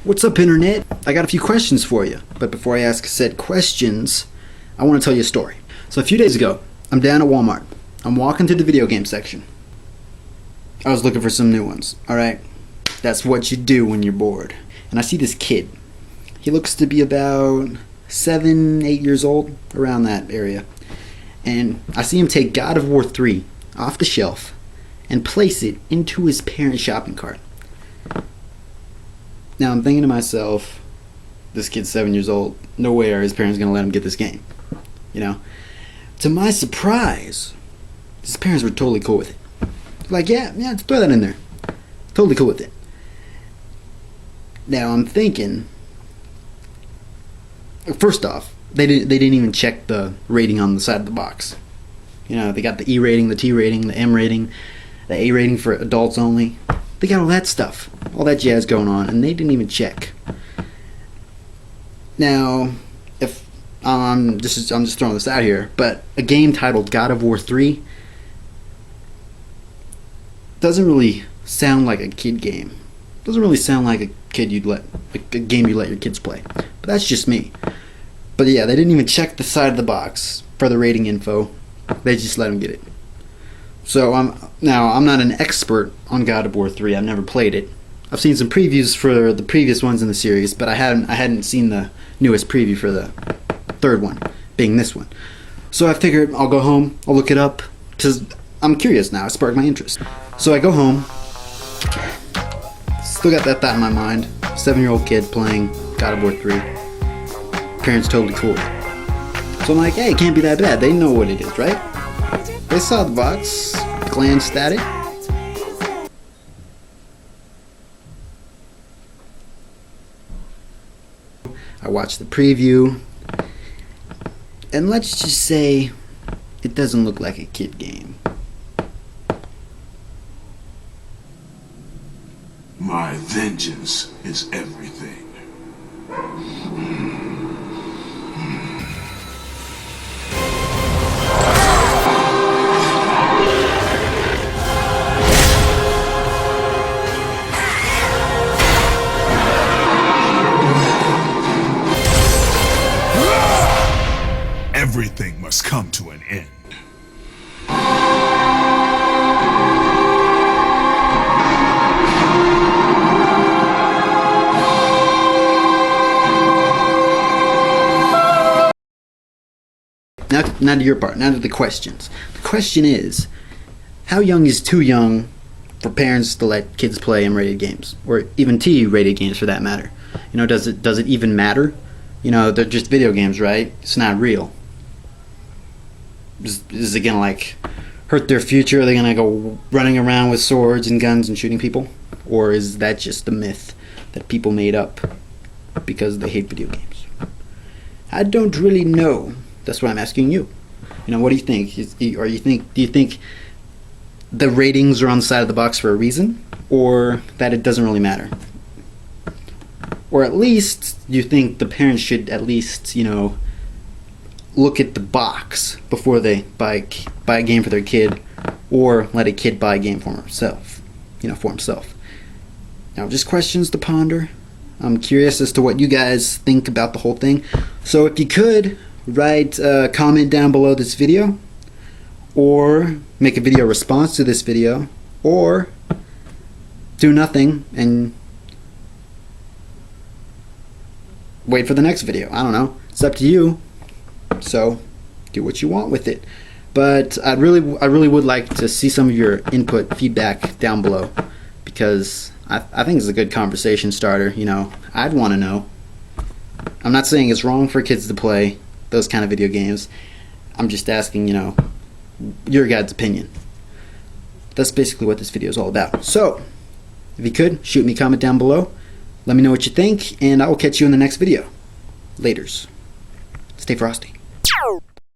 What's up, internet? I got a few questions for you, but before I ask said questions, I want to tell you a story. So a few days ago, I'm down at Walmart. I'm walking through the video game section. I was looking for some new ones, alright? That's what you do when you're bored. And I see this kid. He looks to be about 7, 8 years old, around that area. And I see him take God of War 3 off the shelf and place it into his parents' shopping cart. Now I'm thinking to myself, this kid's 7 years old, no way are his parents gonna let him get this game. You know? To my surprise, his parents were totally cool with it. Like, yeah, let's throw that in there. Totally cool with it. Now I'm thinking, first off, they didn't even check the rating on the side of the box. You know, they got the E rating, the T rating, the M rating, the A rating for adults only. They got all that stuff, all that jazz going on, and they didn't even check. Now, if I'm just throwing this out here, but a game titled God of War 3 doesn't really sound like a kid game. Doesn't really sound like a game you'd let your kids play. But that's just me. But yeah, they didn't even check the side of the box for the rating info. They just let them get it. So I'm not an expert on God of War 3. I've never played it. I've seen some previews for the previous ones in the series, but I hadn't seen the newest preview for the third one, being this one. So I figured I'll go home, I'll look it up, because I'm curious now. It sparked my interest. So I go home. Still got that thought in my mind. 7-year-old kid playing God of War 3. Parents totally cool. So I'm like, hey, it can't be that bad. They know what it is, right? They saw the box, glanced at it. I watched the preview, and let's just say it doesn't look like a kid game. My vengeance is everything. Everything must come to an end. Now to your part, now to the questions. The question is, how young is too young for parents to let kids play M-rated games? Or even T-rated games for that matter? You know, does it even matter? You know, they're just video games, right? It's not real. Is it gonna like hurt their future? Are they gonna go running around with swords and guns and shooting people? Or is that just a myth that people made up because they hate video games? I don't really know. That's what I'm asking you. You know, what do you think? Do you think the ratings are on the side of the box for a reason, or that it doesn't really matter? Or at least you think the parents should at least, you know, look at the box before they buy a game for their kid, or let a kid buy a game for himself. You know, for himself. Now, just questions to ponder. I'm curious as to what you guys think about the whole thing. So if you could, write a comment down below this video, or make a video response to this video, or do nothing and wait for the next video. I don't know. It's up to you. So do what you want with it. But I really would like to see some of your input, feedback down below, because I think it's a good conversation starter. You know, I'd want to know. I'm not saying it's wrong for kids to play those kind of video games. I'm just asking, you know, your guys' opinion. That's basically what this video is all about. So if you could, shoot me a comment down below. Let me know what you think, and I will catch you in the next video. Laters. Stay frosty.